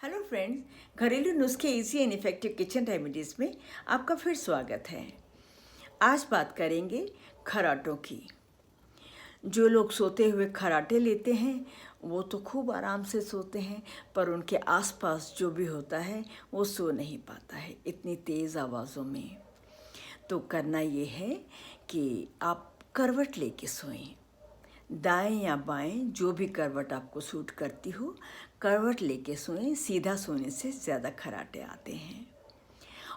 Hello friends, घरेलू नुस्खे easy and effective kitchen remedies में आपका फिर स्वागत है। आज बात करेंगे खर्राटों की। जो लोग सोते हुए खर्राटे लेते हैं वो तो खूब आराम से सोते हैं, पर उनके आसपास जो भी होता है वो सो नहीं पाता है इतनी तेज़ आवाज़ों में। तो करना ये है कि आप करवट लेके सोएं। दाएं या बाएं जो भी करवट आपको सूट करती हो, करवट लेके सोएं। सीधा सोने से ज़्यादा खर्राटे आते हैं।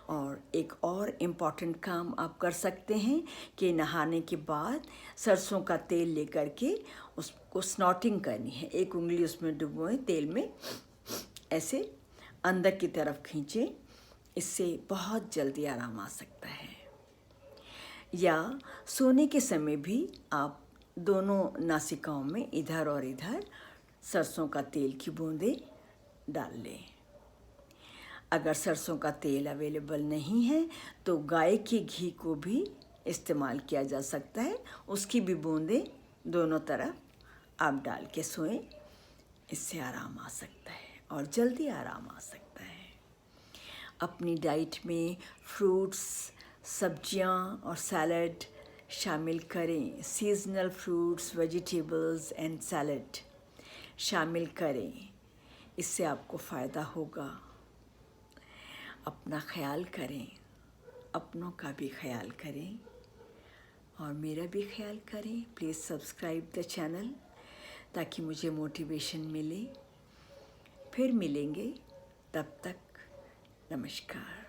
और एक और इम्पॉर्टेंट काम आप कर सकते हैं कि नहाने के बाद सरसों का तेल लेकर के उसको स्नॉटिंग करनी है। एक उंगली उसमें डुबोएं तेल में, ऐसे अंदर की तरफ खींचें। इससे बहुत जल्दी आराम आ सकता है। या सोने के समय भी आप दोनों नासिकाओं में इधर और इधर सरसों का तेल की बूंदें डाल लें। अगर सरसों का तेल अवेलेबल नहीं है तो गाय के घी को भी इस्तेमाल किया जा सकता है। उसकी भी बूंदें दोनों तरफ आप डाल के सोएं। इससे आराम आ सकता है और जल्दी आराम आ सकता है। अपनी डाइट में फ्रूट्स, सब्जियां और सैलड शामिल करें। Seasonal fruits, vegetables and salad शामिल करें। इससे आपको फ़ायदा होगा। अपना ख्याल करें, अपनों का भी ख्याल करें और मेरा भी ख्याल करें। प्लीज़ सब्सक्राइब द चैनल ताकि मुझे मोटिवेशन मिले। फिर मिलेंगे, तब तक नमस्कार।